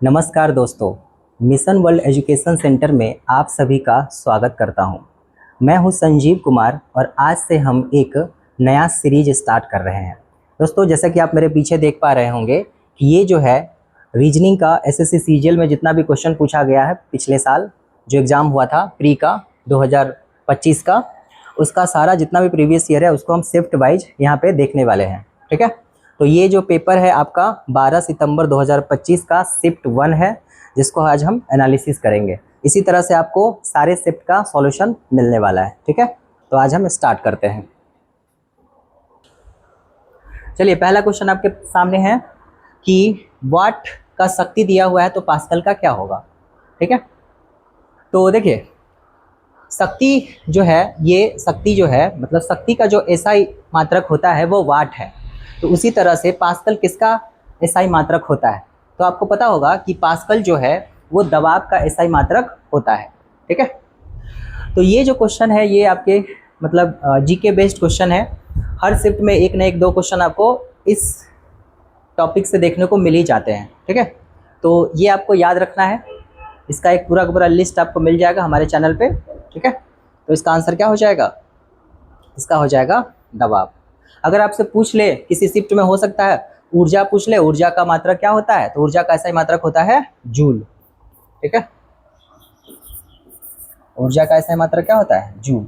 नमस्कार दोस्तों, mission world education centre में आप सभी का स्वागत करता हूं। मैं हूं संजीव कुमार और आज से हम एक नया सीरीज स्टार्ट कर रहे हैं। दोस्तों, जैसा कि आप मेरे पीछे देख पा रहे होंगे कि ये जो है रीजनिंग का एसएससी सीजीएल में जितना भी क्वेश्चन पूछा गया है पिछले साल जो एग्ज़ाम हुआ था प्री का 2025 का, उसका सारा जितना भी प्रीवियस ईयर है उसको हम शिफ्ट वाइज यहाँ पे देखने वाले हैं। ठीक है, तो ये जो पेपर है आपका 12 सितंबर 2025 का शिफ्ट 1 है, जिसको आज हम एनालिसिस करेंगे। इसी तरह से आपको सारे शिफ्ट का सॉल्यूशन मिलने वाला है। ठीक है, तो आज हम स्टार्ट करते हैं। चलिए, पहला क्वेश्चन आपके सामने है कि वाट का शक्ति दिया हुआ है तो पास्कल का क्या होगा। ठीक है, तो देखिए शक्ति जो है, ये शक्ति जो है मतलब शक्ति का जो एसआई मात्रक होता है वो वाट है। तो उसी तरह से पास्कल किसका एसआई मात्रक होता है? तो आपको पता होगा कि पास्कल जो है वो दबाव का एसआई मात्रक होता है। ठीक है, तो ये जो क्वेश्चन है ये आपके मतलब जीके बेस्ड क्वेश्चन है। हर शिफ्ट में एक ना एक दो क्वेश्चन आपको इस टॉपिक से देखने को मिल ही जाते हैं। ठीक है, तो ये आपको याद रखना है। इसका एक पूरा का पूरा लिस्ट आपको मिल जाएगा हमारे चैनल पे। ठीक है, तो इसका आंसर क्या हो जाएगा? इसका हो जाएगा दबाव। अगर आपसे पूछ ले किसी शिफ्ट में हो सकता है ऊर्जा पूछ ले, ऊर्जा का मात्रक क्या होता है? तो ऊर्जा का ऐसा ही मात्रक होता है जूल। ठीक है, ऊर्जा का ऐसा ही मात्रक क्या होता है? जूल।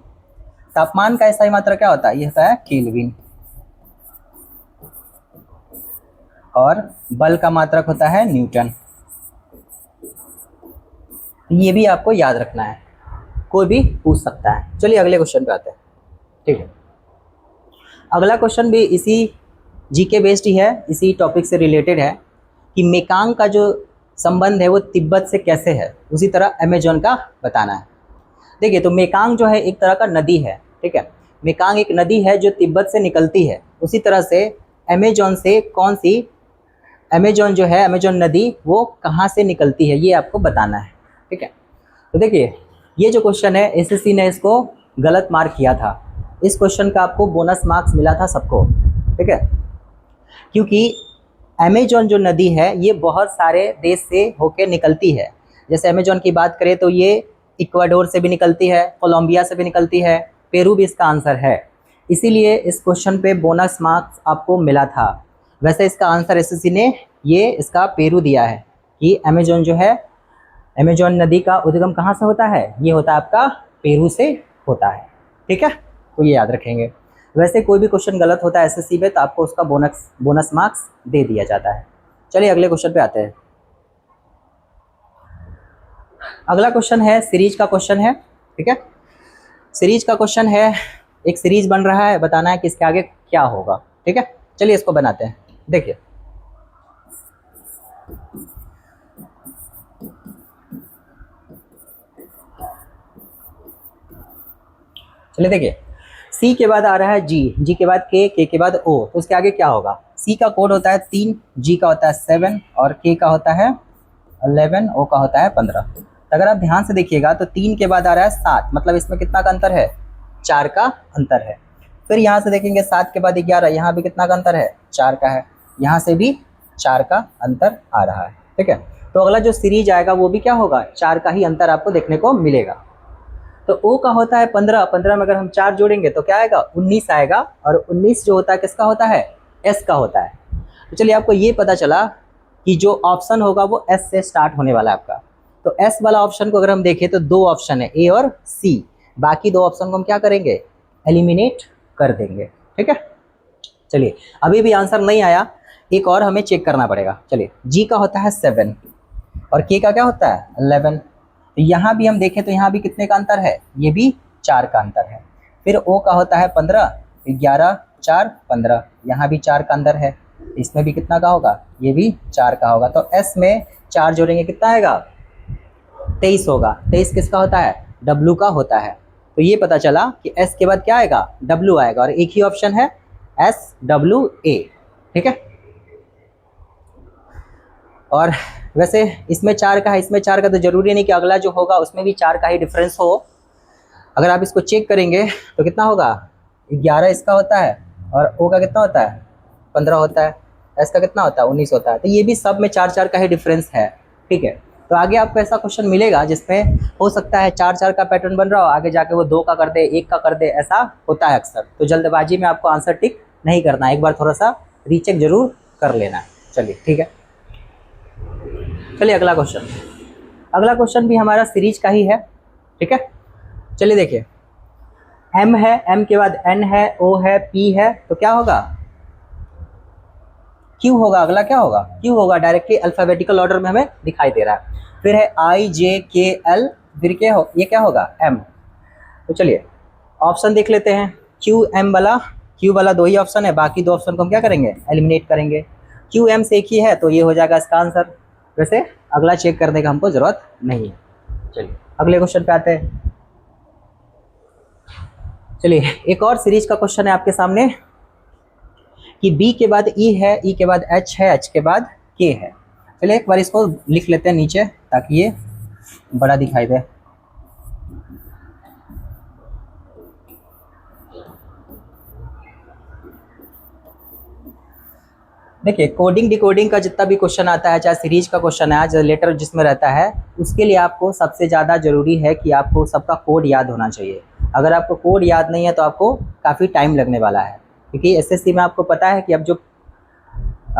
तापमान का ऐसा ही मात्रक क्या होता है? ये होता है केल्विन। और बल का मात्रक होता है न्यूटन। ये भी आपको याद रखना है, कोई भी पूछ सकता है। चलिए अगले क्वेश्चन पे आते हैं। ठीक है, अगला क्वेश्चन भी इसी जीके बेस्ड ही है, इसी टॉपिक से रिलेटेड है कि मेकांग का जो संबंध है वो तिब्बत से कैसे है, उसी तरह अमेजोन का बताना है। देखिए, तो मेकांग जो है एक तरह का नदी है। ठीक है, मेकांग एक नदी है जो तिब्बत से निकलती है। उसी तरह से अमेजोन से कौन सी, अमेजोन जो है अमेजोन नदी वो कहाँ से निकलती है ये आपको बताना है। ठीक है, तो देखिए ये जो क्वेश्चन है एसएससी ने इसको गलत मार्क किया था। इस क्वेश्चन का आपको बोनस मार्क्स मिला था सबको। ठीक है, क्योंकि अमेजोन जो नदी है ये बहुत सारे देश से होकर निकलती है। जैसे अमेजोन की बात करें तो ये इक्वाडोर से भी निकलती है, कोलंबिया से भी निकलती है, पेरू भी इसका आंसर है। इसीलिए इस क्वेश्चन पे बोनस मार्क्स आपको मिला था। वैसे इसका आंसर एसएससी ने ये इसका पेरू दिया है कि अमेजोन जो है, अमेजोन नदी का उद्गम कहाँ से होता है? ये होता है आपका पेरू से होता है। ठीक है, तो ये याद रखेंगे। वैसे कोई भी क्वेश्चन गलत होता है एसएससी में तो आपको उसका बोनस मार्क्स दे दिया जाता है। चलिए अगले क्वेश्चन पे आते हैं। अगला क्वेश्चन है सीरीज का क्वेश्चन है। ठीक है, सीरीज का क्वेश्चन है, एक सीरीज बन रहा है, बताना है कि इसके आगे क्या होगा। ठीक है, चलिए इसको बनाते हैं। देखिए चलिए देखिए, सी के बाद आ रहा है जी, जी के बाद के के बाद ओ, तो उसके आगे क्या होगा? सी का कोड होता है 3, जी का होता है 7 और के का होता है 11, ओ का होता है 15। तो अगर आप ध्यान से देखिएगा तो 3 के बाद आ रहा है 7, मतलब इसमें कितना का अंतर है? 4 का अंतर है। फिर यहाँ से देखेंगे 7 के बाद 11, यहाँ भी कितना का अंतर है? 4 का है। यहाँ से भी 4 का अंतर आ रहा है। ठीक है, तो अगला जो सीरीज आएगा वो भी क्या होगा? 4 का ही अंतर आपको देखने को मिलेगा। तो O का होता है 15, 15 में अगर हम 4 जोड़ेंगे तो क्या आएगा? 19 आएगा। और 19 जो होता है किसका होता है? S का होता है। तो चलिए आपको ये पता चला कि जो ऑप्शन होगा वो S से स्टार्ट होने वाला है आपका। तो S वाला ऑप्शन को अगर हम देखें तो 2 ऑप्शन है, A और C। बाकी 2 ऑप्शन को हम क्या करेंगे? एलिमिनेट कर देंगे। ठीक है, चलिए अभी भी आंसर नहीं आया, एक और हमें चेक करना पड़ेगा। चलिए, G का होता है 7 और K का क्या होता है? 11। तो यहाँ भी हम देखें तो यहाँ भी कितने का अंतर है? ये भी 4 का अंतर है। फिर O का होता है 15, 11 4 15, यहाँ भी 4 का अंतर है। इसमें भी कितना का होगा? ये भी 4 का होगा। तो S में 4 जोड़ेंगे कितना आएगा? 23 होगा। 23 किसका होता है? W का होता है। तो ये पता चला कि S के बाद क्या आएगा? W आएगा और एक ही ऑप्शन है SWA। ठीक है, और वैसे इसमें 4 का है, इसमें 4 का, तो जरूरी नहीं कि अगला जो होगा उसमें भी 4 का ही डिफरेंस हो। अगर आप इसको चेक करेंगे तो कितना होगा? 11 इसका होता है और O का कितना होता है? 15 होता है। S का कितना होता है? 19 होता है। तो ये भी सब में 4 4 का ही डिफरेंस है। ठीक है। तो आगे आपको ऐसा क्वेश्चन मिलेगा जिसमें हो सकता है 4-4 का पैटर्न बन रहा हो, आगे जाके वो 2 का कर दे, 1 का कर दे, ऐसा होता है अक्सर। तो जल्दबाजी में आपको आंसर टिक नहीं करना है, एक बार थोड़ा सा रीचेक जरूर कर लेना है। चलिए ठीक है, चलिए अगला क्वेश्चन। अगला क्वेश्चन भी हमारा सीरीज का ही है, ठीक है। चलिए देखिए, M है, M के बाद N है, O है, P है, तो क्या होगा? Q होगा। अगला क्या होगा? Q होगा। डायरेक्टली अल्फाबेटिकल ऑर्डर में हमें दिखाई दे रहा है। फिर है I J K L, फिर क्या हो, ये क्या होगा? M। तो चलिए ऑप्शन देख लेते हैं। Q वाला 2 ही ऑप्शन है, बाकी 2 ऑप्शन को हम क्या करेंगे? एलिमिनेट करेंगे। Q M से एक ही है, तो ये हो जाएगा इसका आंसर। वैसे अगला चेक करने का हमको जरूरत नहीं है। चलिए अगले क्वेश्चन पे आते हैं। चलिए एक और सीरीज का क्वेश्चन है आपके सामने कि B के बाद E है, E के बाद H है, H के बाद K है। चलिए एक बार इसको लिख लेते हैं नीचे ताकि ये बड़ा दिखाई दे। देखिए कोडिंग डिकोडिंग का जितना भी क्वेश्चन आता है, चाहे सीरीज का क्वेश्चन है, चाहे लेटर जिसमें रहता है, उसके लिए आपको सबसे ज़्यादा ज़रूरी है कि आपको सबका कोड याद होना चाहिए। अगर आपको कोड याद नहीं है तो आपको काफ़ी टाइम लगने वाला है, क्योंकि एसएससी में आपको पता है कि अब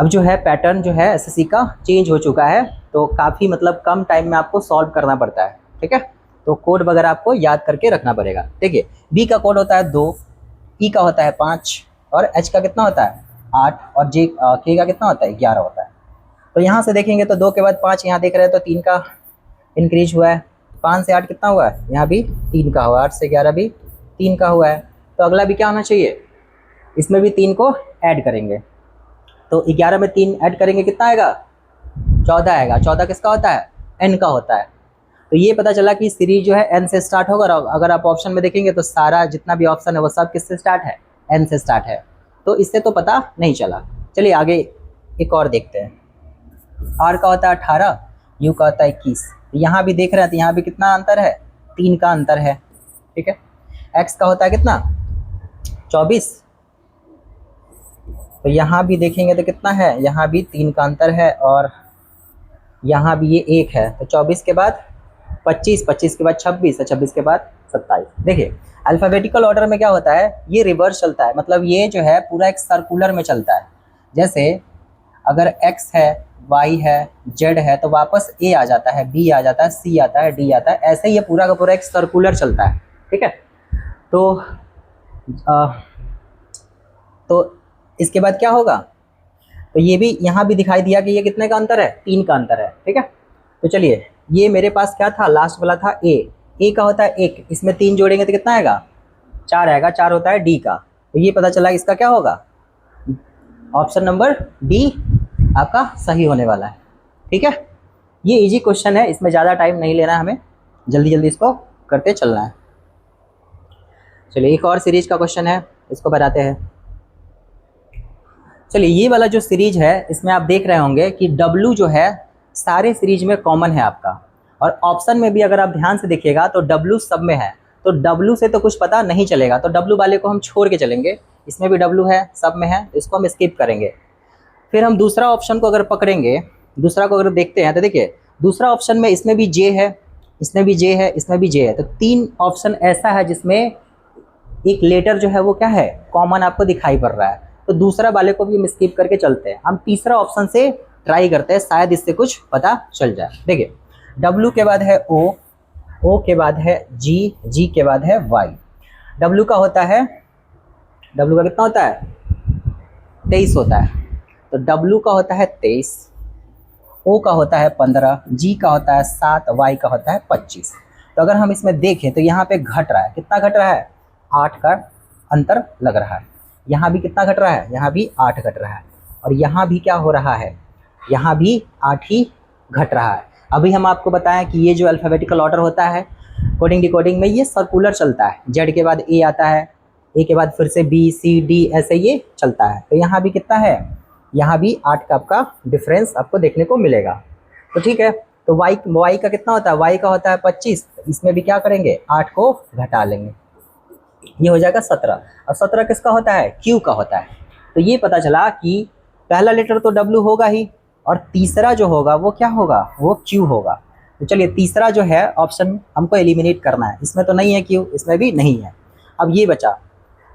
जो है पैटर्न जो है एसएससी का चेंज हो चुका है, तो काफ़ी मतलब कम टाइम में आपको सॉल्व करना पड़ता है, ठीक है। तो कोड वगैरह आपको याद करके रखना पड़ेगा। देखिए बी का कोड होता है 2, ई का होता है 5 और एच का कितना होता है 8 और के का कितना होता है 11 होता है। तो यहाँ से देखेंगे तो 2 के बाद 5 यहाँ देख रहे हैं तो 3 का इंक्रीज हुआ है। 5 से 8 कितना हुआ है, यहाँ भी 3 का हुआ, 8 से 11 भी 3 का हुआ है। तो अगला भी क्या होना चाहिए, इसमें भी 3 को ऐड करेंगे। तो 11 में 3 ऐड करेंगे कितना आएगा, 14 आएगा। 14 किसका होता है, एन का होता है। तो ये पता चला कि सीरीज जो है एन से स्टार्ट होगा। अगर आप ऑप्शन में देखेंगे तो सारा जितना भी ऑप्शन है वो सब किससे स्टार्ट है, एन से स्टार्ट है। तो इससे तो पता नहीं चला। चलिए आगे एक और देखते हैं। आर का होता है 18, यू का होता है 21। यहाँ भी देख रहे हैं तो यहाँ भी कितना अंतर है, 3 का अंतर है, ठीक है। एक्स का होता है कितना 24, तो यहाँ भी देखेंगे तो कितना है, यहाँ भी 3 का अंतर है और यहाँ भी ये 1 है। तो 24 के बाद 25, 25 के बाद 26 और 26 के बाद 27। देखिए अल्फ़ाबेटिकल ऑर्डर में क्या होता है, ये रिवर्स चलता है, मतलब ये जो है पूरा एक सर्कुलर में चलता है। जैसे अगर x है, y है, z है तो वापस a आ जाता है, b आ जाता है, c आता है, d आता है। ऐसे ही ये पूरा का पूरा एक सर्कुलर चलता है, ठीक है। तो इसके बाद क्या होगा, तो ये भी यहाँ भी दिखाई दिया कि ये कितने का अंतर है, 3 का अंतर है, ठीक है। तो चलिए ये मेरे पास क्या था, लास्ट वाला था ए का होता है 1, इसमें 3 जोड़ेंगे तो कितना आएगा 4 आएगा। 4 होता है डी का। तो ये पता चला इसका क्या होगा, ऑप्शन नंबर डी आपका सही होने वाला है, ठीक है। ये इजी क्वेश्चन है, इसमें ज़्यादा टाइम नहीं लेना है हमें, जल्दी जल्दी इसको करते चलना है। चलिए एक और सीरीज का क्वेश्चन है, इसको बताते हैं। चलिए ये वाला जो सीरीज है इसमें आप देख रहे होंगे कि W जो है सारे सीरीज में कॉमन है आपका, और ऑप्शन में भी अगर आप ध्यान से देखिएगा तो W सब में है। तो W से तो कुछ पता नहीं चलेगा, तो W वाले को हम छोड़ के चलेंगे। इसमें भी W है, सब में है, इसको हम स्किप करेंगे। फिर हम दूसरा ऑप्शन को अगर पकड़ेंगे, दूसरा को अगर देखते हैं तो देखिए दूसरा ऑप्शन में इसमें भी J है, इसमें भी J है, इसमें भी J है। तो 3 ऑप्शन ऐसा है जिसमें एक लेटर जो है वो क्या है, कॉमन आपको दिखाई पड़ रहा है। तो दूसरा वाले को भी हम स्किप करके चलते हैं, हम तीसरा ऑप्शन से ट्राई करते हैं, शायद इससे कुछ पता चल जाए। देखिए W के बाद है O, O के बाद है G, G के बाद है Y। W का होता है, W का कितना होता है 23 होता है। तो W का होता है 23, O का होता है 15, G का होता है 7, Y का होता है 25। तो अगर हम इसमें देखें तो यहाँ पे घट रहा है, कितना घट रहा है, 8 का अंतर लग रहा है। यहाँ भी कितना घट रहा है, यहाँ भी 8 घट रहा है, और यहाँ भी क्या हो रहा है, यहाँ भी 8 ही घट रहा है। अभी हम आपको बताएं कि ये जो अल्फ़ाबेटिकल ऑर्डर होता है कोडिंग डिकोडिंग में, ये सर्कुलर चलता है। Z के बाद A आता है, A के बाद फिर से B, C, D, ऐसे ये चलता है। तो यहाँ भी कितना है, यहाँ भी 8 का आपका डिफरेंस आपको देखने को मिलेगा। तो ठीक है, तो Y का कितना होता है, Y का होता है 25, इसमें भी क्या करेंगे 8 को घटा लेंगे, ये हो जाएगा 17। और 17 किसका होता है, Q का होता है। तो ये पता चला कि पहला लेटर तो W होगा ही, और तीसरा जो होगा वो क्या होगा, वो क्यू होगा। तो चलिए तीसरा जो है ऑप्शन हमको एलिमिनेट करना है, इसमें तो नहीं है क्यू, इसमें भी नहीं है। अब ये बचा,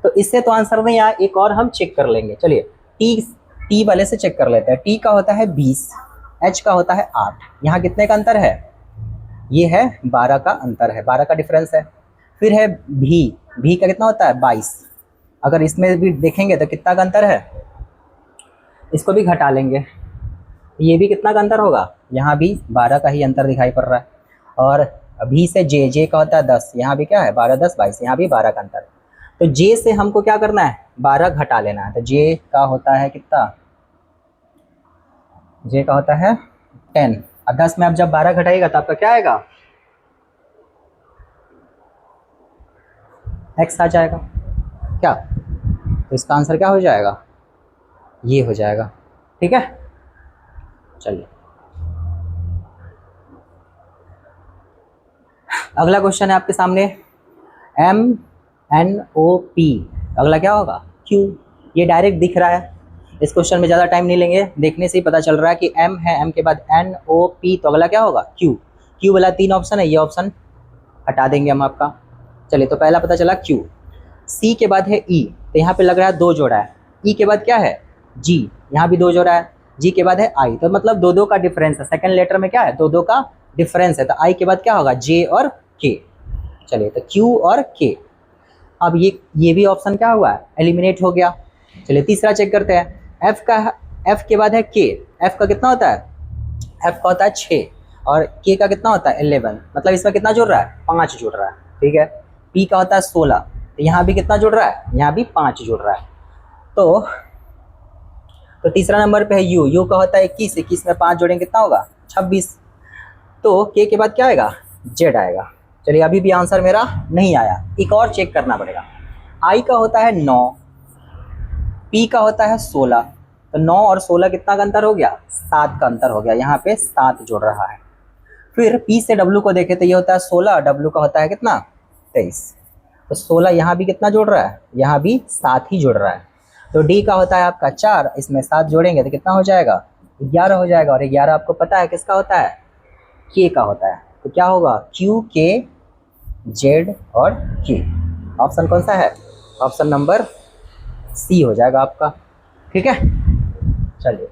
तो इससे तो आंसर नहीं आया, एक और हम चेक कर लेंगे। चलिए टी वाले से चेक कर लेते हैं। टी का होता है 20, एच का होता है 8। यहाँ कितने का अंतर है, ये है 12 का अंतर है, 12 का डिफरेंस है। फिर है भी का कितना होता है 22। अगर इसमें भी देखेंगे तो कितना का अंतर है, इसको भी घटा लेंगे, ये भी कितना का अंतर होगा, यहाँ भी 12 का ही अंतर दिखाई पड़ रहा है। और भी से जे का होता है 10, यहाँ भी क्या है 12 10 22, यहाँ भी 12 का अंतर। तो जे से हमको क्या करना है, 12 घटा लेना है। तो जे का होता है कितना, जे का होता है 10, और 10 में आप जब 12 घटाइएगा तो आपका क्या आएगा, एक्स आ जाएगा क्या। तो इसका आंसर क्या हो जाएगा, ये हो जाएगा। ठीक है, चलिए अगला क्वेश्चन है आपके सामने, MNOP, अगला क्या होगा Q। ये डायरेक्ट दिख रहा है, इस क्वेश्चन में ज़्यादा टाइम नहीं लेंगे, देखने से ही पता चल रहा है कि M है, M के बाद NOP, तो अगला क्या होगा Q। Q वाला 3 ऑप्शन है, ये ऑप्शन हटा देंगे हम आपका। चलिए तो पहला पता चला Q। C के बाद है E, तो यहाँ पे लग रहा है 2 जोड़ा है। E के बाद क्या है G, यहाँ भी 2 जोड़ा है। G के बाद है I, तो मतलब 2 का डिफरेंस है, सेकंड लेटर में क्या है 2 का डिफरेंस है। तो I के बाद क्या होगा J और K। चलिए तो Q और K, अब ये भी ऑप्शन क्या हुआ है, एलिमिनेट हो गया। चलिए तीसरा चेक करते हैं। F के बाद है K, F का कितना होता है, F का होता है 6, और K का कितना होता है 11, मतलब इसमें कितना जुड़ रहा है 5 जुड़ रहा है। ठीक है, P का होता है 16, तो यहाँ भी कितना जुड़ रहा है, यहाँ भी 5 जुड़ रहा है। तो तीसरा नंबर पे है U का होता है 21, 21 में 5 जोड़ेंगे कितना होगा 26। तो K के बाद क्या आएगा, Z आएगा। चलिए अभी भी आंसर मेरा नहीं आया, एक और चेक करना पड़ेगा। I का होता है 9, P का होता है 16, तो 9 और 16 कितना का अंतर हो गया, 7 का अंतर हो गया, यहाँ पे 7 जुड़ रहा है। फिर P से W को देखें तो ये होता है 16, W का होता है कितना 23, तो 16 यहाँ भी कितना जुड़ रहा है, यहाँ भी 7 ही जुड़ रहा है। तो D का होता है आपका 4, इसमें 7 जोड़ेंगे तो कितना हो जाएगा 11 हो जाएगा, और 11 आपको पता है किसका होता है, K का होता है। तो क्या होगा Q, K, Z और K। ऑप्शन कौन सा है, ऑप्शन नंबर C हो जाएगा आपका। ठीक है, चलिए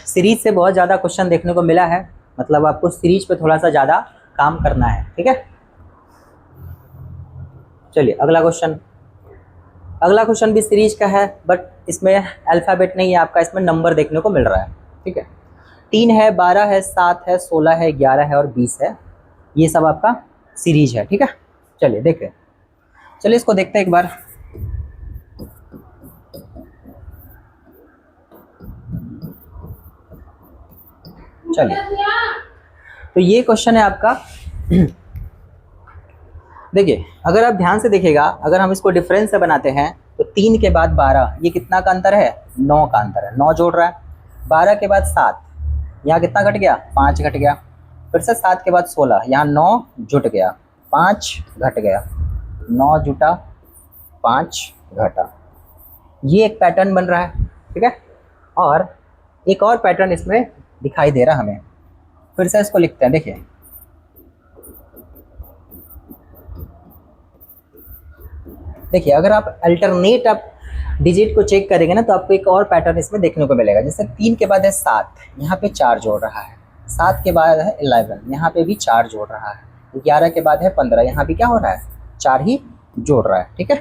सीरीज से बहुत ज़्यादा क्वेश्चन देखने को मिला है, मतलब आपको सीरीज पे थोड़ा सा ज़्यादा काम करना है। ठीक है, चलिए अगला क्वेश्चन भी सीरीज का है, बट इसमें अल्फ़ाबेट नहीं है आपका, इसमें नंबर देखने को मिल रहा है। ठीक है, 3 है, 12 है, 7 है, 16 है, 11 है और 20 है, ये सब आपका सीरीज है। ठीक है, चलिए देखें, चलिए इसको देखते हैं एक बार। चलिए तो ये क्वेश्चन है आपका। देखिए अगर आप ध्यान से देखिएगा, अगर हम इसको डिफरेंस से बनाते हैं तो 3 के बाद 12, ये कितना का अंतर है, 9 का अंतर है, 9 जोड़ रहा है। 12 के बाद 7, यहाँ कितना घट गया, 5 घट गया। फिर से 7 के बाद 16, यहाँ 9 जुट गया, 5 घट गया, 9 जुटा 5 घटा, ये एक पैटर्न बन रहा है। ठीक है, और एक और पैटर्न इसमें दिखाई दे रहा हमें, फिर से इसको लिखते हैं। देखिए अगर आप अल्टरनेट आप डिजिट को चेक करेंगे ना, तो आपको एक और पैटर्न इसमें देखने को मिलेगा। जैसे 3 के बाद है 7, यहाँ पे 4 जोड़ रहा है। 7 के बाद है 11, यहाँ पे भी 4 जोड़ रहा है। 11 के बाद है 15, यहाँ भी क्या हो रहा है, 4 ही जोड़ रहा है। ठीक है,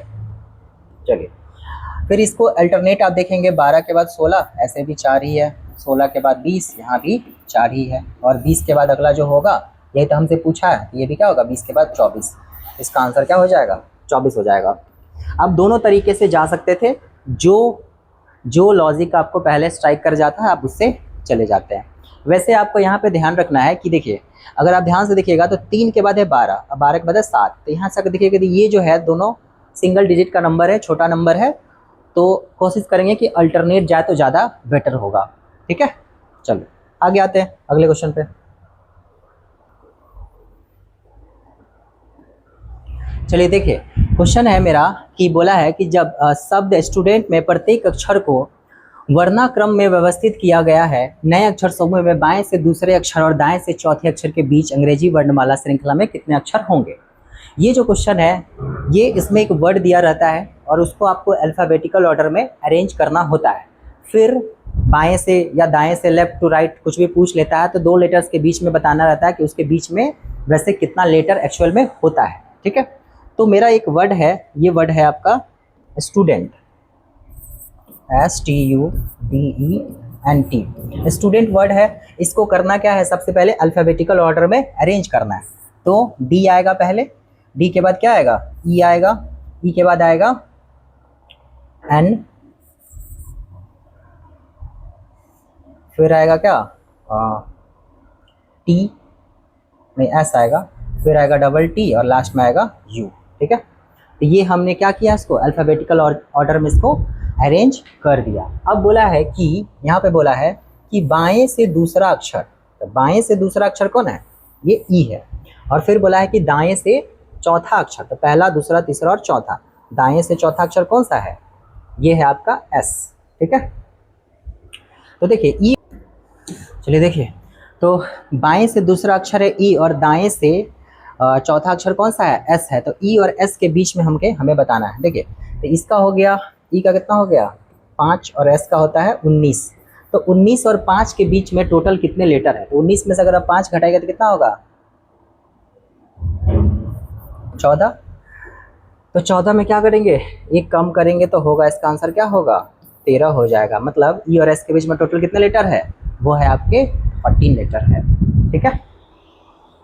चलिए फिर इसको अल्टरनेट आप देखेंगे, 12 के बाद 16, ऐसे भी 4 ही है। 16 के बाद 20, यहाँ भी 4 ही है। और 20 के बाद अगला जो होगा, यही तो हमसे पूछा है, ये भी क्या होगा 20 के बाद 24, इसका आंसर क्या हो जाएगा 24 हो जाएगा। आप दोनों तरीके से जा सकते थे, जो लॉजिक आपको पहले स्ट्राइक कर जाता है आप उससे चले जाते हैं। वैसे आपको यहाँ पे ध्यान रखना है कि देखिए अगर आप ध्यान से देखिएगा तो 3 के बाद है 12, अब 12 के बाद है 7, तो यहाँ से देखिएगा कि ये जो है दोनों सिंगल डिजिट का नंबर है, छोटा नंबर है, तो कोशिश करेंगे कि अल्टरनेट जाए तो ज़्यादा बेटर होगा। ठीक है, चलो आगे आते हैं अगले क्वेश्चन पे। चलिए देखिए क्वेश्चन है मेरा कि बोला है कि जब शब्द स्टूडेंट में प्रत्येक अक्षर को वर्णा क्रम में व्यवस्थित किया गया है। नए अक्षर समूह में बाएं से दूसरे अक्षर और दाएं से चौथे अक्षर के बीच अंग्रेजी वर्णमाला श्रृंखला में कितने अक्षर होंगे। ये जो क्वेश्चन है, ये इसमें एक वर्ड दिया रहता है और उसको आपको अल्फ़ाबेटिकल ऑर्डर में अरेंज करना होता है। फिर बाएं से या दाएं से, लेफ्ट टू राइट कुछ भी पूछ लेता है तो दो लेटर्स के बीच में बताना रहता है कि उसके बीच में वैसे कितना लेटर एक्चुअल में होता है। ठीक है, तो मेरा एक वर्ड है, ये वर्ड है आपका स्टूडेंट, STUDENT। स्टूडेंट वर्ड है। इसको करना क्या है, सबसे पहले अल्फ़ाबेटिकल ऑर्डर में अरेंज करना है। तो D आएगा पहले, D के बाद क्या आएगा, E आएगा, E के बाद आएगा N, फिर आएगा क्या T, नहीं S आएगा, फिर आएगा डबल T और लास्ट में आएगा U। ठीक है, तो ये हमने क्या किया, इसको अल्फ़ाबेटिकल ऑर्डर में इसको अरेंज कर दिया। अब बोला है कि यहाँ पे बोला है कि बाएं से दूसरा अक्षर, तो बाएं से दूसरा अक्षर कौन है, ये ई है। और फिर बोला है कि दाएं से चौथा अक्षर, तो पहला, दूसरा, तीसरा और चौथा, दाएं से चौथा अक्षर कौन सा है, ये है आपका एस। ठीक है, तो देखिए ई, चलिए देखिए, तो बाएं से दूसरा अक्षर है ई और दाएं से चौथा अक्षर कौन सा है, एस है। तो ई और एस के बीच में हमें बताना है। देखिए, तो इसका हो गया, ई का कितना हो गया 5 और एस का होता है 19। तो 19 और 5 के बीच में टोटल कितने लेटर है, तो 19 में से अगर आप 5 घटाएगा तो कितना होगा 14। तो 14 में क्या करेंगे, एक कम करेंगे तो होगा, इसका आंसर क्या होगा 13 हो जाएगा। मतलब ई और एस के बीच में टोटल कितने लेटर है, वो है आपके 14 लेटर है। ठीक है,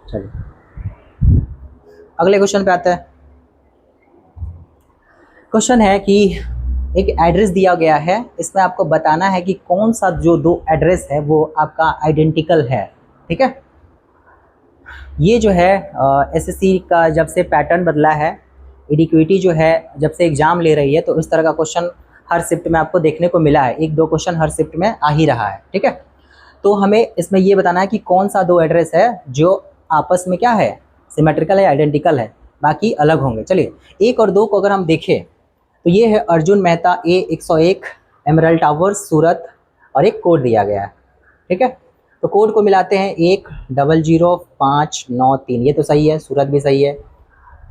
चलिए अगले क्वेश्चन पे आते हैं। क्वेश्चन है कि एक एड्रेस दिया गया है, इसमें आपको बताना है कि कौन सा जो दो एड्रेस है वो आपका आइडेंटिकल है। ठीक है, ये जो है एसएससी का जब से पैटर्न बदला है, एडिक्विटी जो है जब से एग्ज़ाम ले रही है, तो इस तरह का क्वेश्चन हर शिफ्ट में आपको देखने को मिला है। एक दो क्वेश्चन हर शिफ्ट में आ ही रहा है। ठीक है, तो हमें इसमें ये बताना है कि कौन सा दो एड्रेस है जो आपस में क्या है, सिमेट्रिकल है, आइडेंटिकल है, बाकी अलग होंगे। चलिए, 1 और 2 को अगर हम देखें तो ये है Arjun Mehta A 101 emerald towers Surat, और एक कोड दिया गया है। ठीक है, तो कोड को मिलाते हैं 100593, ये तो सही है, सूरत भी सही है।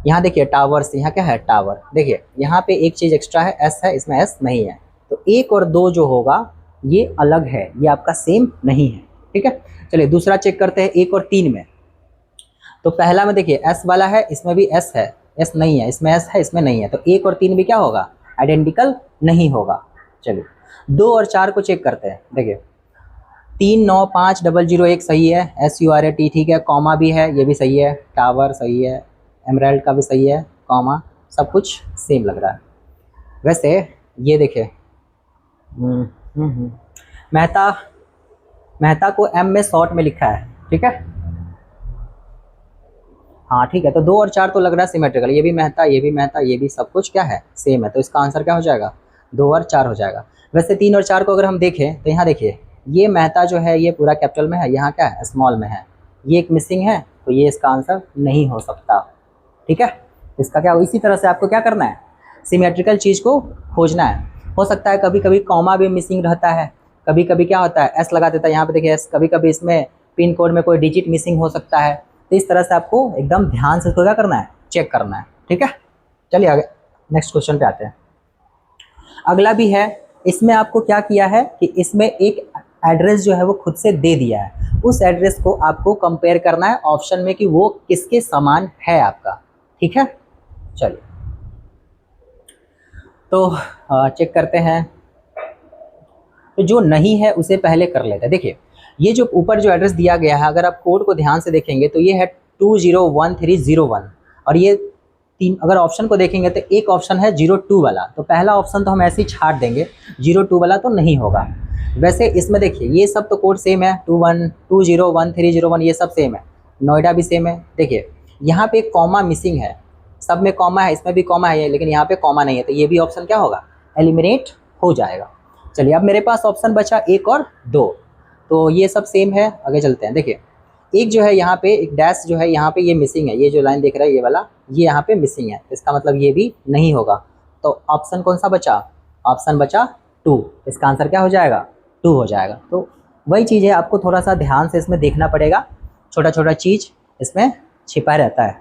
यहाँ देखिए टावर्स, यहाँ क्या है टावर, देखिए यहाँ पे एक चीज़ एक्स्ट्रा है, एस है, इसमें एस नहीं है। तो 1 और 2 जो होगा ये अलग है, ये आपका सेम नहीं है। ठीक है, चलिए दूसरा चेक करते हैं 1 और 3 में। तो पहला में देखिए एस वाला है, इसमें भी एस है, एस नहीं है, इसमें एस है, इसमें नहीं है। तो 1 और 3 भी क्या होगा, आइडेंटिकल नहीं होगा। चलिए 2 और 4 को चेक करते हैं। देखिए 395001 सही है, SURAT ठीक है, कॉमा भी है, ये भी सही है, टावर सही है, एमराल्ड का भी सही है, कॉमा, सब कुछ सेम लग रहा है। वैसे ये देखिए मेहता को M में शॉर्ट में लिखा है। ठीक है, हाँ ठीक है, तो 2 और 4 तो लग रहा है सिमेट्रिकल, ये भी मेहता, ये भी मेहता, ये भी सब कुछ क्या है सेम है। तो इसका आंसर क्या हो जाएगा 2 और 4 हो जाएगा। वैसे 3 और 4 को अगर हम देखें तो यहाँ देखिए ये मेहता जो है ये पूरा कैपिटल में है, यहाँ क्या है स्मॉल में है, ये एक मिसिंग है, तो ये इसका आंसर नहीं हो सकता। ठीक है, इसका क्या, इसी तरह से आपको क्या करना है, सिमेट्रिकल चीज़ को खोजना है। हो सकता है कभी कभी कॉमा भी मिसिंग रहता है, कभी कभी क्या होता है एस लगा देता है, यहाँ पे देखिए एस, कभी कभी इसमें पिन कोड में कोई डिजिट मिसिंग हो सकता है। तो इस तरह से आपको एकदम ध्यान से इसको क्या करना है, चेक करना है। ठीक है, चलिए आगे नेक्स्ट क्वेश्चन पे आते हैं। अगला भी है, इसमें आपको क्या किया है कि इसमें एक एड्रेस जो है वो खुद से दे दिया है, उस एड्रेस को आपको कंपेयर करना है ऑप्शन में कि वो किसके समान है आपका। ठीक है, चलिए तो चेक करते हैं। तो जो नहीं है उसे पहले कर लेते हैं। देखिए ये जो ऊपर जो एड्रेस दिया गया है, अगर आप कोड को ध्यान से देखेंगे तो ये है 201301, और ये 3, अगर ऑप्शन को देखेंगे तो एक ऑप्शन है 02 वाला, तो पहला ऑप्शन तो हम ऐसे ही छाट देंगे, 02 वाला तो नहीं होगा। वैसे इसमें देखिए ये सब तो कोड सेम है, 201301, ये सब सेम है, नोएडा भी सेम है। देखिए यहाँ पे एक कॉमा मिसिंग है, सब में कॉमा है, इसमें भी कॉमा है, लेकिन यहाँ पे कॉमा नहीं है, तो ये भी ऑप्शन क्या होगा, एलिमिनेट हो जाएगा। चलिए अब मेरे पास ऑप्शन बचा 1 और 2, तो ये सब सेम है, आगे चलते हैं। देखिए एक जो है यहाँ पे एक डैश जो है यहाँ पे ये मिसिंग है, ये जो लाइन दिख रहा है ये वाला, ये यहाँ पे मिसिंग है, इसका मतलब ये भी नहीं होगा। तो ऑप्शन कौन सा बचा, ऑप्शन बचा 2, इसका आंसर क्या हो जाएगा 2 हो जाएगा। तो वही चीज़ है, आपको थोड़ा सा ध्यान से इसमें देखना पड़ेगा, छोटा छोटा चीज़ इसमें छिपा रहता है।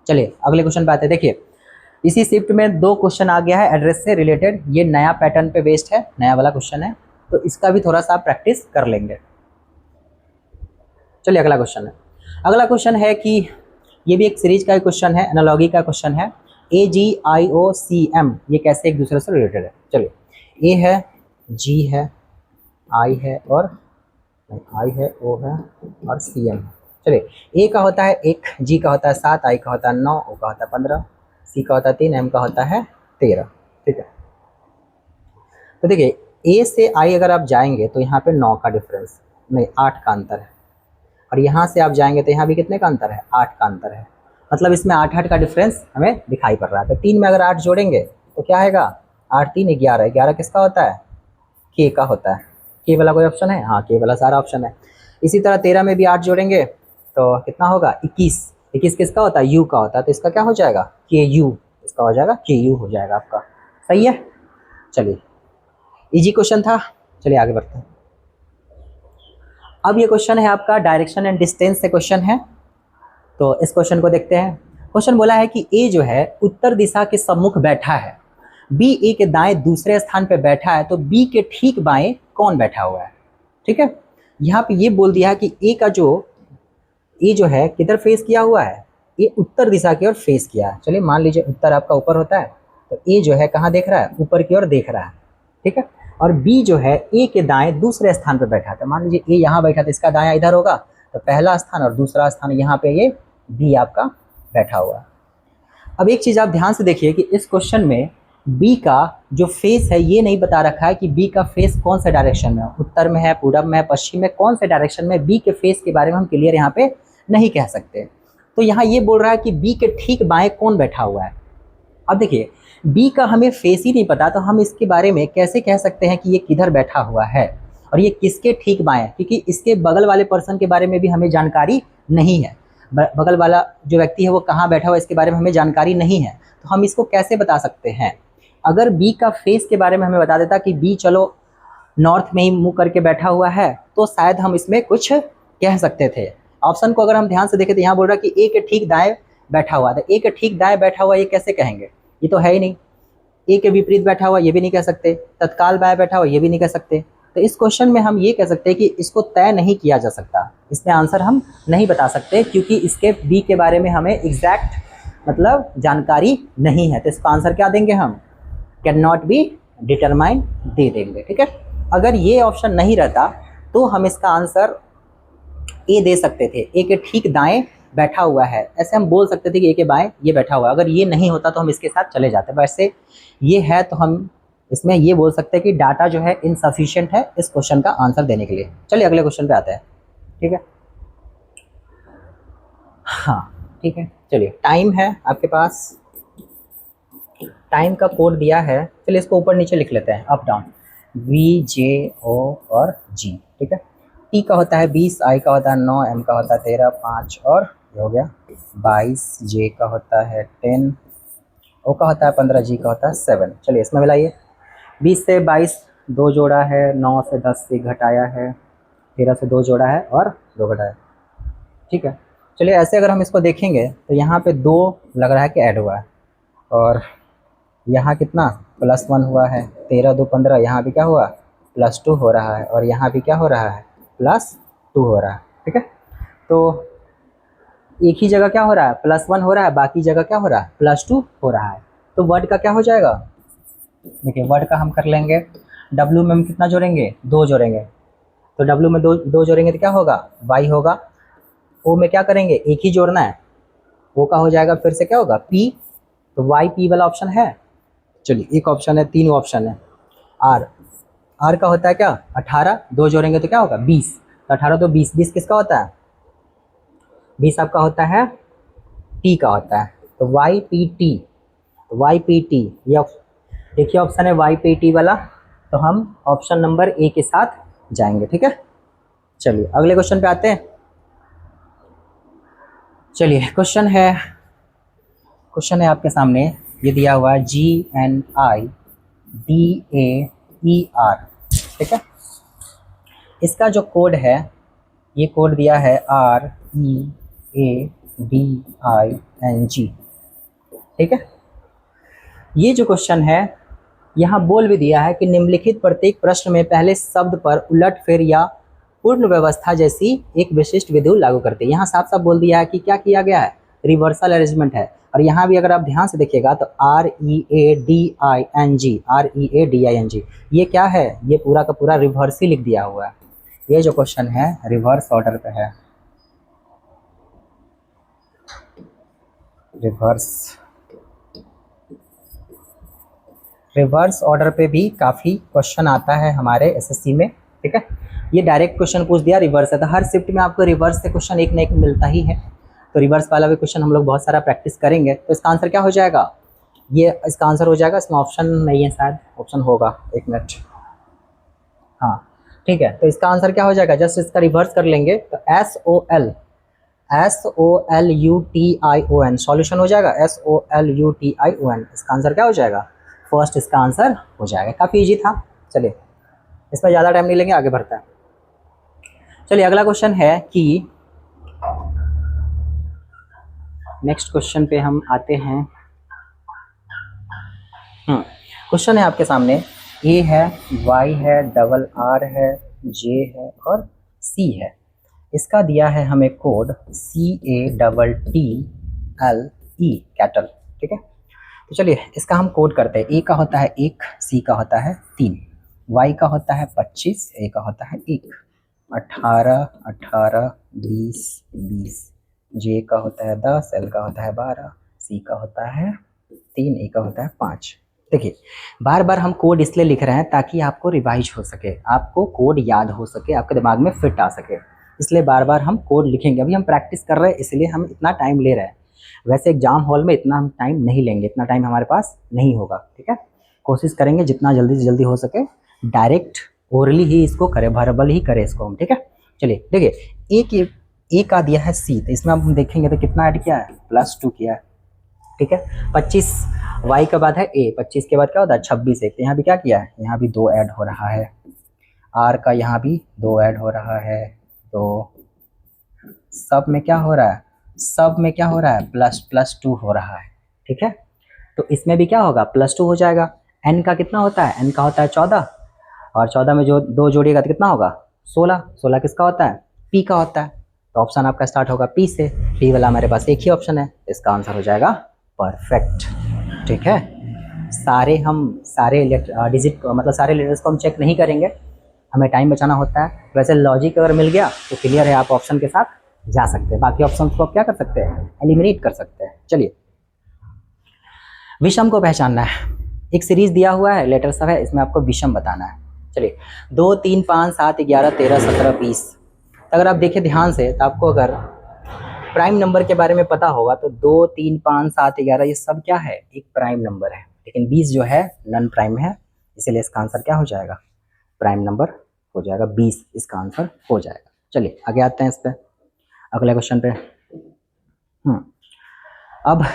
चलिए अगले क्वेश्चन पे आते हैं। देखिए इसी शिफ्ट में 2 क्वेश्चन आ गया है एड्रेस से रिलेटेड, ये नया पैटर्न पे बेस्ड है, नया वाला क्वेश्चन है, तो इसका भी थोड़ा सा प्रैक्टिस कर लेंगे। चलिए अगला क्वेश्चन है। अगला क्वेश्चन है कि ये भी एक सीरीज का क्वेश्चन है, एनालॉजी का क्वेश्चन है। AGIOCM ये कैसे एक दूसरे से रिलेटेड है। चलिए ए है, जी है, आई है और आई है, ओ है और CM है। चलिए ए का होता है 1, जी का होता है 7, आई का होता है 9, ओ का होता है 15, सी का होता है 3, एम का होता है 13। ठीक है, तो देखिए ए से आई अगर आप जाएंगे तो यहाँ पे 9 का डिफरेंस, नहीं 8 का अंतर है, और यहाँ से आप जाएंगे तो यहाँ भी कितने का अंतर है 8 का अंतर है, मतलब इसमें 8 का डिफरेंस हमें दिखाई पड़ रहा है। तो 3 में अगर 8 जोड़ेंगे तो क्या आएगा 8 3 11, 11 किसका होता है के का होता है। के वाला कोई ऑप्शन है, हाँ के वाला सारा ऑप्शन है। इसी तरह 13 में भी 8 जोड़ेंगे तो कितना होगा 21, 21 किसका होता है यू का होता है, तो इसका क्या हो जाएगा के यू, इसका हो जाएगा के यू हो जाएगा आपका। सही है, चलिए इजी क्वेश्चन था, चलिए आगे बढ़ते हैं। अब ये क्वेश्चन है आपका डायरेक्शन एंड डिस्टेंस से क्वेश्चन है, तो इस क्वेश्चन को देखते हैं। क्वेश्चन बोला है कि ए जो है उत्तर दिशा के सम्मुख बैठा है, बी ए के दाएं दूसरे स्थान पे बैठा है, तो बी के ठीक बाएं कौन बैठा हुआ है। ठीक है, यहाँ पे ये बोल दिया है कि ए जो है किधर फेस किया हुआ है, ये उत्तर दिशा की ओर फेस किया है। चलिए मान लीजिए उत्तर आपका ऊपर होता है, तो ए जो है कहाँ देख रहा है ऊपर की ओर देख रहा है। ठीक है, और बी जो है ए के दाएं दूसरे स्थान पर बैठा था, मान लीजिए ए यहाँ बैठा था, इसका दायां इधर होगा, तो पहला स्थान और दूसरा स्थान यहाँ पे ये बी आपका बैठा हुआ है। अब एक चीज़ आप ध्यान से देखिए कि इस क्वेश्चन में बी का जो फेस है ये नहीं बता रखा है कि बी का फेस कौन से डायरेक्शन में है, उत्तर में है, पूरब में है, पश्चिम में, कौन से डायरेक्शन में। बी के फेस के बारे में हम क्लियर यहाँ पे नहीं कह सकते, तो यहाँ ये बोल रहा है कि बी के ठीक बाएं कौन बैठा हुआ है। अब देखिए बी का हमें फेस ही नहीं पता, तो हम इसके बारे में कैसे कह सकते हैं कि ये किधर बैठा हुआ है और ये किसके ठीक बाएं, क्योंकि इसके बगल वाले पर्सन के बारे में भी हमें जानकारी नहीं है, बगल वाला जो व्यक्ति है वो कहाँ बैठा हुआ है इसके बारे में हमें जानकारी नहीं है, तो हम इसको कैसे बता सकते हैं। अगर बी का फेस के बारे में हमें बता देता कि बी चलो नॉर्थ में ही मुंह करके बैठा हुआ है, तो शायद हम इसमें कुछ कह सकते थे। ऑप्शन को अगर हम ध्यान से देखें तो यहाँ बोल रहा है कि ए के ठीक दाएं बैठा हुआ है, तो ए के ठीक दाएं बैठा हुआ ये कैसे कहेंगे, ये तो है ही नहीं। ए के विपरीत बैठा हुआ ये भी नहीं कह सकते, तत्काल बाएं बैठा हुआ ये भी नहीं कह सकते, तो इस क्वेश्चन में हम ये कह सकते हैं कि इसको तय नहीं किया जा सकता, इसमें आंसर हम नहीं बता सकते, क्योंकि इसके बी के बारे में हमें एग्जैक्ट मतलब जानकारी नहीं है, तो इसका आंसर क्या देंगे हम कैन नॉट बी डिटरमाइन दे देंगे। ठीक है, अगर ये ऑप्शन नहीं रहता तो हम इसका आंसर ए दे सकते थे, ए के ठीक दाएं बैठा हुआ है, ऐसे हम बोल सकते थे कि ए के बाएं ये बैठा हुआ है। अगर ये नहीं होता तो हम इसके साथ चले जाते, वैसे ये है तो हम इसमें ये बोल सकते हैं कि डाटा जो है इनसफिशिएंट है इस क्वेश्चन का आंसर देने के लिए। चलिए अगले क्वेश्चन पे आते हैं। ठीक है, हाँ ठीक है, चलिए टाइम है आपके पास, टाइम का कोड दिया है, चलिए इसको ऊपर नीचे लिख लेते हैं, अप डाउन, वी जे ओ और जी। ठीक है, टी का होता है 20, आई का होता है 9, एम का होता है 13, 5 और ये हो गया 22, जे का होता है 10, ओ का होता है 15, जी का होता है 7। चलिए इसमें मिलाइए, 20 से 22 2 जोड़ा है, 9 से 10 से घटाया है, 13 से 2 जोड़ा है और 2 घटाया। ठीक है, चलिए ऐसे अगर हम इसको देखेंगे तो यहाँ पे 2 लग रहा है कि ऐड हुआ है, और यहाँ कितना +1 हुआ है, 13 2 15, यहाँ भी क्या हुआ +2 हो रहा है, और यहाँ भी क्या हो रहा है +2 हो रहा है। ठीक है, तो एक ही जगह क्या हो रहा है +1 हो रहा है, बाकी जगह क्या हो रहा है +2 हो रहा है, तो वर्ड का क्या हो जाएगा, देखिए वर्ड का हम कर लेंगे, W में हम कितना जोड़ेंगे 2 जोड़ेंगे, तो W में 2 जोड़ेंगे तो क्या होगा Y होगा, O में क्या करेंगे एक ही जोड़ना है, O का हो जाएगा फिर से क्या होगा P, तो Y P वाला ऑप्शन है। चलिए एक ऑप्शन है, 3 ऑप्शन है। R का होता है क्या 18, 2 जोड़ेंगे तो क्या होगा 20, तो 18 तो 20, 20 किसका होता है 20 आपका होता है T का होता है, तो YPT, तो YPT ये देखिए ऑप्शन है YPT वाला, तो हम ऑप्शन नंबर ए के साथ जाएंगे। ठीक है, चलिए अगले क्वेश्चन पे आते हैं। चलिए क्वेश्चन है आपके सामने, ये दिया हुआ है GNI DA RER, ठीक है। इसका जो कोड है, ये कोड दिया है READING, ठीक है। ये जो क्वेश्चन है यहाँ बोल भी दिया है कि निम्नलिखित प्रत्येक प्रश्न में पहले शब्द पर उलटफेर या पूर्ण व्यवस्था जैसी एक विशिष्ट विधि लागू करते हैं। यहाँ साफ साफ बोल दिया है कि क्या किया गया है, रिवर्सल अरेंजमेंट है। और यहाँ भी अगर आप ध्यान से देखिएगा तो READING ये क्या है, ये पूरा का पूरा रिवर्स ही लिख दिया हुआ है। ये जो क्वेश्चन है रिवर्स ऑर्डर पे है, रिवर्स ऑर्डर पे भी काफ़ी क्वेश्चन आता है हमारे एसएससी में, ठीक है। ये डायरेक्ट क्वेश्चन पूछ दिया, रिवर्स है, तो हर शिफ्ट में आपको रिवर्स से क्वेश्चन एक न एक मिलता ही है। तो रिवर्स वाला भी क्वेश्चन हम लोग बहुत सारा प्रैक्टिस करेंगे। तो इसका आंसर क्या हो जाएगा, ये इसका आंसर हो जाएगा, इसमें ऑप्शन नहीं है, शायद ऑप्शन होगा, एक मिनट, हाँ ठीक है। तो इसका आंसर क्या हो जाएगा, जस्ट इसका रिवर्स कर लेंगे तो SOLUTION सॉल्यूशन हो जाएगा, SOLUTION। इसका आंसर क्या हो जाएगा, फर्स्ट इसका आंसर हो जाएगा। काफ़ी इजी था। चलिए इसमें ज़्यादा टाइम नहीं लेंगे, आगे बढ़ता है। चलिए अगला क्वेश्चन है कि नेक्स्ट क्वेश्चन पे हम आते हैं। क्वेश्चन है आपके सामने, A है, Y है, RR है, J है और C है। इसका दिया है हमें कोड CATTLE कैटल, ठीक है। तो चलिए इसका हम कोड करते हैं। A का होता है 1, C का होता है 3, Y का होता है 25, A का होता है 1, 18, 18, 20, 20, J का होता है 10, L का होता है 12, C का होता है 3, A का होता है 5। देखिए बार बार हम कोड इसलिए लिख रहे हैं ताकि आपको रिवाइज हो सके, आपको कोड याद हो सके, आपके दिमाग में फिट आ सके, इसलिए बार बार हम कोड लिखेंगे। अभी हम प्रैक्टिस कर रहे हैं इसलिए हम इतना टाइम ले रहे हैं। वैसे एग्जाम हॉल में इतना हम टाइम नहीं लेंगे, इतना टाइम हमारे पास नहीं होगा, ठीक है। कोशिश करेंगे जितना जल्दी से जल्दी हो सके डायरेक्ट ओरली ही इसको करें, वर्बल ही करें इसको हम, ठीक है। चलिए देखिए ए का दिया है C, तो इसमें हम देखेंगे तो कितना ऐड किया है, +2 किया है, ठीक है। 25 Y के बाद है A, 25 के बाद क्या होता है 26 एक, तो यहाँ भी क्या किया है, यहाँ भी 2 ऐड हो रहा है। R का यहाँ भी 2 ऐड हो रहा है। तो सब में क्या हो रहा है, सब में क्या हो रहा है, +2 हो रहा है, ठीक है। तो इसमें भी क्या होगा, +2 हो जाएगा। N का कितना होता है, N का होता है 14, और 14 में जो 2 जोड़िएगा तो कितना होगा 16, 16 किसका होता है, P का होता है। तो ऑप्शन आपका स्टार्ट होगा P से, P वाला हमारे पास एक ही ऑप्शन है, इसका आंसर हो जाएगा परफेक्ट, ठीक है। सारे डिजिट मतलब सारे लेटर्स को हम चेक नहीं करेंगे, हमें टाइम बचाना होता है। वैसे लॉजिक अगर मिल गया तो क्लियर है, आप ऑप्शन के साथ जा सकते हैं, बाकी ऑप्शन को आप क्या कर सकते हैं, एलिमिनेट कर सकते हैं। चलिए विषम को पहचानना है, एक सीरीज दिया हुआ है, लेटर सब है, इसमें आपको विषम बताना है। चलिए 2, 3, 5, 7, 11, 13, 17, 20। अगर आप देखें ध्यान से तो आपको अगर प्राइम नंबर के बारे में पता होगा तो 2, 3, 5, 7, 11 ये सब क्या है, एक प्राइम नंबर है। लेकिन 20 जो है नॉन प्राइम है, इसलिए इसका आंसर क्या हो जाएगा, प्राइम नंबर हो जाएगा 20, इसका आंसर हो जाएगा। चलिए आगे आते हैं इस पर, अगले क्वेश्चन पे। अब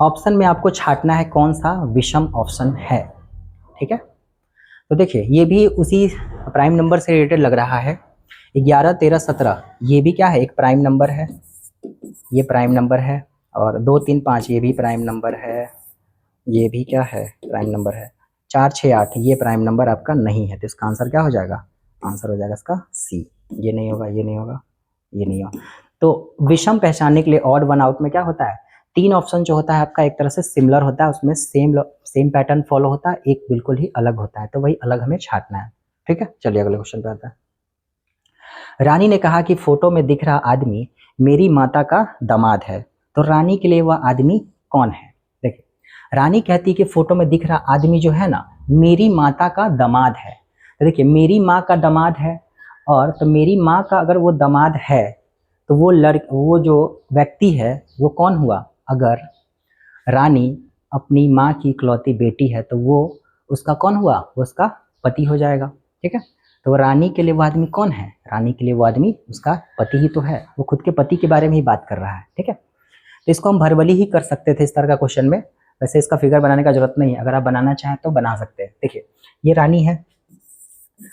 ऑप्शन में आपको छांटना है कौन सा विषम ऑप्शन है, ठीक है। तो देखिए ये भी उसी प्राइम नंबर से रिलेटेड लग रहा है। 11, 13, 17 ये भी क्या है, एक प्राइम नंबर है, ये प्राइम नंबर है। और 2, 3, 5 ये भी प्राइम नंबर है, ये भी क्या है, प्राइम नंबर है। 4, 6, 8 ये प्राइम नंबर आपका नहीं है, तो इसका आंसर क्या हो जाएगा, आंसर हो जाएगा इसका C। ये नहीं होगा, ये नहीं होगा, ये नहीं होगा। तो विषम पहचानने के लिए ऑड वन आउट में क्या होता है, 3 ऑप्शन जो होता है आपका एक तरह से सिमिलर होता है, उसमें सेम पैटर्न फॉलो होता है, एक बिल्कुल ही अलग होता है, तो वही अलग हमें छांटना है, ठीक है। चलिए अगले क्वेश्चन पे आता है। रानी ने कहा कि फोटो में दिख रहा आदमी मेरी माता का दामाद है, तो रानी के लिए वह आदमी कौन है। देखिए रानी कहती है कि फोटो में दिख रहा आदमी जो है ना मेरी माता का दामाद है। तो देखिए मेरी माँ का दामाद है, और तो मेरी माँ का अगर वो दामाद है तो वो जो व्यक्ति है वो कौन हुआ, अगर रानी अपनी माँ की इकलौती बेटी है तो वो उसका कौन हुआ, वो उसका पति हो जाएगा, ठीक है। तो रानी के लिए वो आदमी कौन है, रानी के लिए वो आदमी उसका पति ही तो है, वो खुद के पति के बारे में ही बात कर रहा है, ठीक है। तो इसको हम वर्बली ही कर सकते थे इस तरह का क्वेश्चन में, वैसे इसका फिगर बनाने का जरूरत नहीं है, अगर आप बनाना चाहें तो बना सकते हैं। देखिए ये रानी है,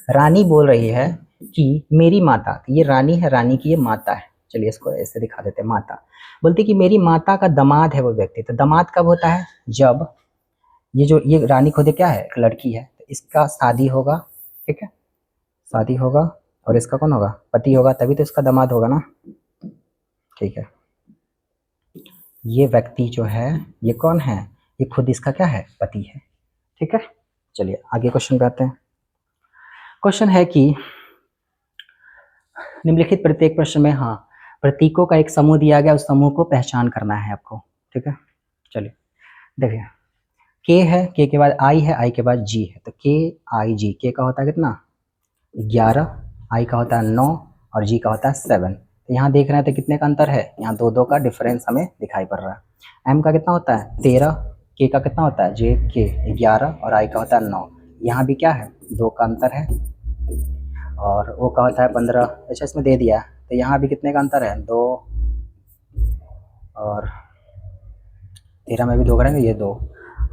रानी बोल रही है कि मेरी माता, ये रानी है, रानी की ये माता है, चलिए इसको ऐसे दिखा देते हैं, माता बोलती कि मेरी माता का दामाद है वो व्यक्ति। तो दामाद कब होता है? जब ये रानी खुद क्या है? एक लड़की है, तो इसका शादी होगा, ठीक है, शादी होगा, और इसका कौन होगा? पति होगा, तभी तो इसका दामाद होगा ना, ठीक है। ये व्यक्ति जो है ये कौन है? ये खुद इसका क्या है? पति है, ठीक है। चलिए आगे क्वेश्चन पे आते हैं। क्वेश्चन है कि निम्नलिखित प्रत्येक प्रश्न में, हाँ, प्रतीकों का एक समूह दिया गया, उस समूह को पहचान करना है आपको, ठीक है। चलिए देखिए, के है, के के बाद आई है, आई के बाद जी है, तो के आई जी, के का होता है कितना? 11, आई का होता है 9 और जी का होता है 7। तो यहाँ देख रहे हैं तो कितने का अंतर है? यहाँ दो दो का डिफरेंस हमें दिखाई पड़ रहा है। एम का कितना होता है? 13, के का कितना होता है? जे के 11 और आई का होता है 9। यहाँ भी क्या है? 2 का अंतर है, और ओ का होता है 15। अच्छा इसमें दे दिया, तो यहाँ भी कितने का अंतर है? 2, और 13 में भी 2 करेंगे, ये 2,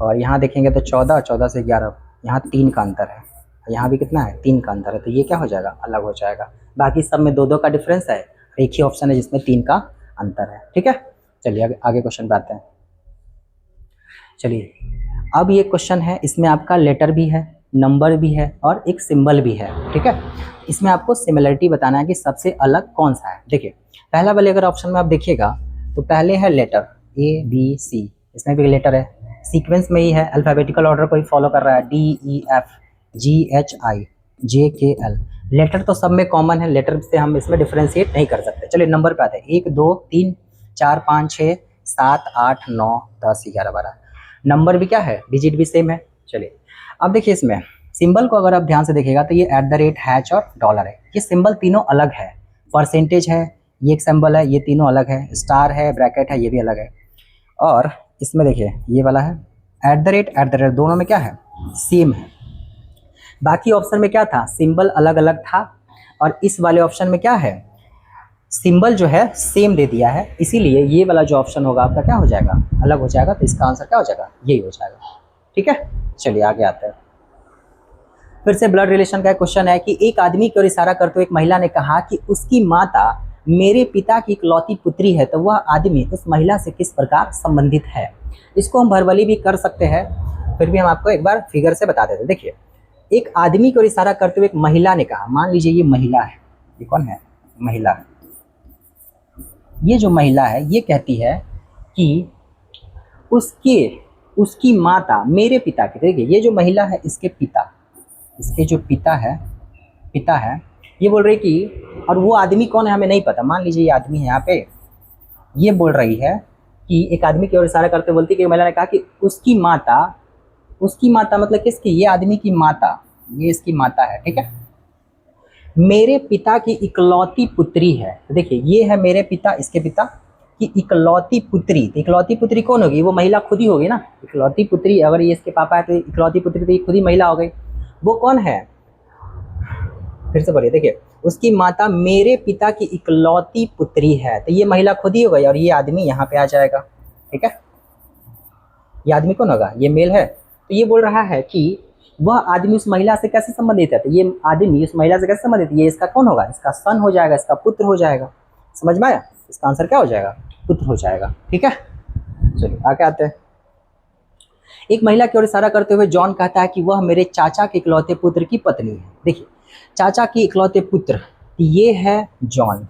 और यहाँ देखेंगे तो 14, 14 से 11, यहाँ 3 का अंतर है, यहाँ भी कितना है? 3 का अंतर है, तो ये क्या हो जाएगा? अलग हो जाएगा। बाकी सब में 2 2 का डिफरेंस है, एक ही ऑप्शन है जिसमें 3 का अंतर है, ठीक है। चलिए आगे क्वेश्चन पे आते हैं। चलिए अब ये क्वेश्चन है, इसमें आपका लेटर भी है, नंबर भी है और एक सिंबल भी है, ठीक है। इसमें आपको सिमिलरिटी बताना है कि सबसे अलग कौन सा है। देखिए पहला वाले अगर ऑप्शन में आप देखिएगा तो पहले है लेटर ए बी सी, इसमें भी लेटर है, सीक्वेंस में ही है, अल्फाबेटिकल ऑर्डर को ही फॉलो कर रहा है, D E F G H I J K L. Letter तो सब में कॉमन है, लेटर से हम इसमें डिफ्रेंशिएट नहीं कर सकते। चलिए नंबर पे आते हैं, 1 2 3 4 5 6 7 8 9 10 11 12। नंबर भी क्या है? डिजिट भी सेम है। चलिए अब देखिए इसमें सिंबल को अगर आप ध्यान से देखिएगा तो ये @ हैच और डॉलर है, ये सिंबल तीनों अलग है। परसेंटेज है, ये एक सिंबल है, ये तीनों अलग है। स्टार है, ब्रैकेट है, ये भी अलग है। और इसमें देखिए ये वाला है @ दोनों में क्या है? सेम है। बाकी ऑप्शन में क्या था? सिंबल अलग अलग था, और इस वाले ऑप्शन में क्या है? सिंबल जो है सेम दे दिया है, इसीलिए ये वाला जो ऑप्शन होगा आपका क्या हो जाएगा? अलग हो जाएगा। तो इसका आंसर क्या हो जाएगा? यही हो जाएगा, ठीक है। चलिए आगे आते हैं। फिर से ब्लड रिलेशन का क्वेश्चन है कि एक आदमी की ओर इशारा करते हुए एक महिला ने कहा कि उसकी माता मेरे पिता की इकलौती पुत्री है, तो वह आदमी उस महिला से किस प्रकार संबंधित है? इसको हम वर्बली भी कर सकते हैं, फिर भी हम आपको एक बार फिगर से बता देते हैं। देखिए एक आदमी की ओर इशारा करते हुए एक महिला ने कहा, मान लीजिए ये महिला है, ये कौन है? महिला है। ये जो महिला है ये कहती है कि उसकी माता मेरे पिता की, देखिए ये जो महिला है इसके पिता, इसके जो पिता है, ये बोल रही कि, और वो आदमी कौन है हमें नहीं पता, मान लीजिए ये आदमी है यहाँ पे, ये बोल रही है कि एक आदमी की ओर इशारा करते बोलती कि महिला ने कहा कि उसकी माता मतलब किसकी? ये आदमी की माता, ये इसकी माता है, ठीक है, मेरे पिता की इकलौती पुत्री है। तो देखिए ये है मेरे पिता, इसके पिता की इकलौती पुत्री। तो इकलौती पुत्री कौन होगी? वो महिला खुद ही होगी ना। इकलौती पुत्री, अगर ये इसके पापा है तो इकलौती पुत्री तो ये खुद ही महिला हो गई। वो कौन है? फिर से बोलिए, देखिए उसकी माता मेरे पिता की इकलौती पुत्री है, तो ये महिला खुद ही हो गई, और ये आदमी यहाँ पे आ जाएगा, ठीक है। ये आदमी कौन होगा? ये मेल है। तो ये बोल रहा है कि वह आदमी उस महिला से कैसे संबंधित है? तो ये आदमी उस महिला से कैसे संबंधित? ये इसका कौन होगा? इसका सन हो जाएगा, इसका पुत्र हो जाएगा। समझ में आया? इसका आंसर क्या हो जाएगा? पुत्र हो जाएगा, ठीक है। चलिए आगे आते हैं। एक महिला की ओर इशारा करते हुए जॉन कहता है कि वह मेरे चाचा के इकलौते पुत्र की पत्नी है। देखिए चाचा की इकलौते पुत्र, ये है जॉन,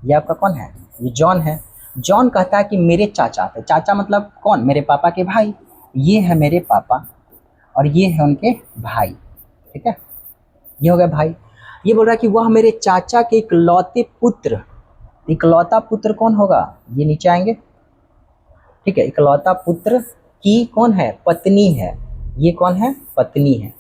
ये आपका कौन है? ये जॉन है। जॉन कहता है कि मेरे चाचा, तो चाचा मतलब कौन? मेरे पापा के भाई। ये है मेरे पापा और ये है उनके भाई, ठीक है, ये हो गया भाई। ये बोल रहा है कि वह मेरे चाचा के इकलौते पुत्र, इकलौता पुत्र कौन होगा? ये नीचे आएंगे, ठीक है। इकलौता पुत्र की कौन है? पत्नी है। ये कौन है? पत्नी है।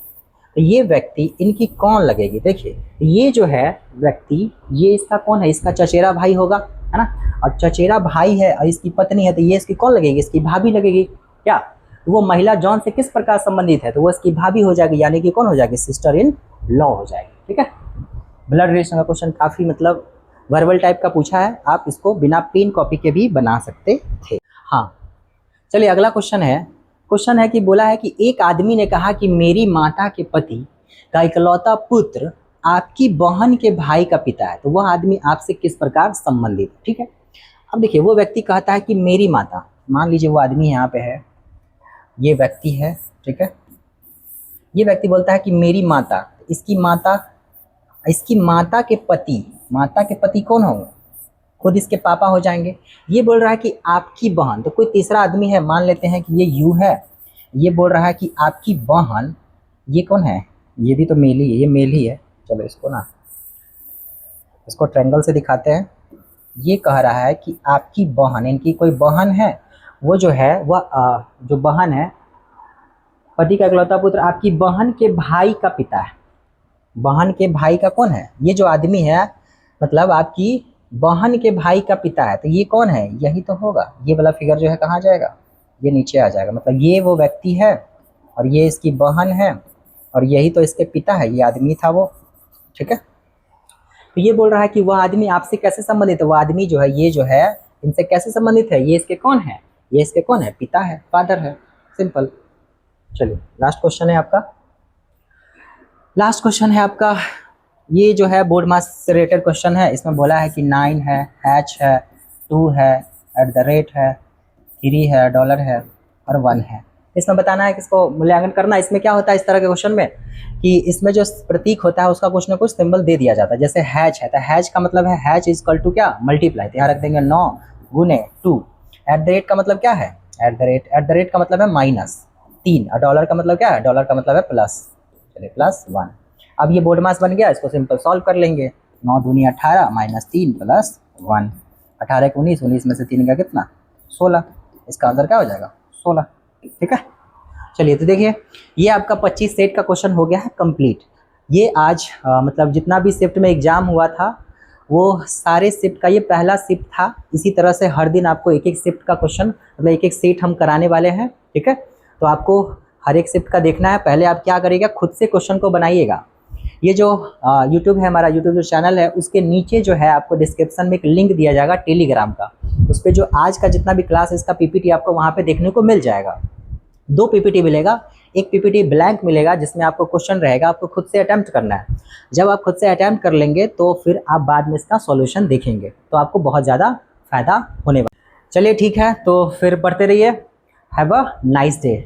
तो ये व्यक्ति इनकी कौन लगेगी? देखिए ये जो है व्यक्ति, ये इसका कौन है? इसका चचेरा भाई होगा, है ना। और चचेरा भाई है और इसकी पत्नी है, तो ये इसकी कौन लगेगी? इसकी भाभी लगेगी। क्या वो महिला जॉन से किस प्रकार संबंधित है? तो वो इसकी भाभी हो जाएगी, यानी कि कौन हो जाएगी? सिस्टर इन लॉ हो जाएगी, ठीक है। ब्लड रिलेशन का क्वेश्चन काफ़ी मतलब वर्बल टाइप का पूछा है, आप इसको बिना पेन कॉपी के भी बना सकते थे। हाँ चलिए अगला क्वेश्चन है कि बोला है कि एक आदमी ने कहा कि मेरी माता के पति का इकलौता पुत्र आपकी बहन के भाई का पिता है, तो वह आदमी आपसे किस प्रकार संबंधित है। ठीक है, अब देखिए वो व्यक्ति कहता है कि मेरी माता, मान लीजिए वो आदमी यहाँ पे है, ये व्यक्ति है, ठीक है, ये व्यक्ति बोलता है कि मेरी माता, इसकी माता के पति कौन होंगे, खुद इसके पापा हो जाएंगे। ये बोल रहा है कि आपकी बहन, तो कोई तीसरा आदमी है, मान लेते हैं कि ये यू है, ये बोल रहा है कि आपकी बहन, ये कौन है, ये भी तो मेल ही है, ये मेल ही है। चलो इसको ट्रायंगल से दिखाते हैं। ये कह रहा है कि आपकी बहन, इनकी कोई बहन है, वो जो है वह जो बहन है, पति का इकलौता पुत्र आपकी बहन के भाई का पिता है। बहन के भाई का कौन है, ये जो आदमी है, मतलब आपकी बहन के भाई का पिता है, तो ये कौन है, यही तो होगा। ये वाला फिगर जो है कहाँ जाएगा, ये नीचे आ जाएगा। मतलब ये वो व्यक्ति है और ये इसकी बहन है और यही तो इसके पिता है, ये आदमी था वो। ठीक है, तो ये बोल रहा है कि वह आदमी आपसे कैसे संबंधित है, वह आदमी जो है, ये जो है इनसे कैसे संबंधित है, ये इसके कौन है, ये इसके कौन है, पिता है, फादर है, सिंपल। चलिए लास्ट क्वेश्चन है आपका, ये जो है बोर्ड मार्क्स से रिलेटेड क्वेश्चन है। इसमें बोला है कि 9 है, हैच है, 2 है, @ है, 3 है, डॉलर है और 1 है। इसमें बताना है किसको मूल्यांकन करना। इसमें क्या होता है इस तरह के क्वेश्चन में कि इसमें जो प्रतीक होता है उसका कुछ ना कुछ सिंबल दे दिया जाता है। जैसे हैच है, तो हैच का मतलब है हैच इक्वल टू क्या, मल्टीप्लाई, तो यहाँ रख देंगे 9 गुने 2। @ का मतलब क्या है, @ का मतलब है -3 और डॉलर का मतलब क्या है, डॉलर का मतलब है प्लस, चलिए +1। अब ये बोर्ड मास बन गया, इसको सिंपल सॉल्व कर लेंगे। 9 दूनी 18 -3 +1, 18 को 19 में से 3 का कितना, 16। इसका आंसर क्या हो जाएगा, 16। ठीक है, चलिए तो देखिए ये आपका 25 सेट का क्वेश्चन हो गया है कंप्लीट। ये आज मतलब जितना भी शिफ्ट में एग्जाम हुआ था वो सारे शिफ्ट का ये पहला शिफ्ट था। इसी तरह से हर दिन आपको एक एक शिफ्ट का क्वेश्चन, मतलब एक एक सेट हम कराने वाले हैं। ठीक है, तो आपको हर एक शिफ्ट का देखना है। पहले आप क्या करिएगा, खुद से क्वेश्चन को बनाइएगा। ये जो यूट्यूब है, हमारा यूट्यूब जो चैनल है, उसके नीचे जो है आपको डिस्क्रिप्शन में एक लिंक दिया जाएगा टेलीग्राम का। उस पर जो आज का जितना भी क्लास है इसका पीपीटी आपको वहाँ पे देखने को मिल जाएगा। 2 पीपीटी मिलेगा, एक पीपीटी ब्लैंक मिलेगा जिसमें आपको क्वेश्चन रहेगा, आपको खुद से अटैम्प्ट करना है। जब आप खुद से अटैम्प्ट कर लेंगे तो फिर आप बाद में इसका सॉल्यूशन देखेंगे, तो आपको बहुत ज़्यादा फायदा होने वाला। चलिए ठीक है, तो फिर पढ़ते रहिए। Have a nice day.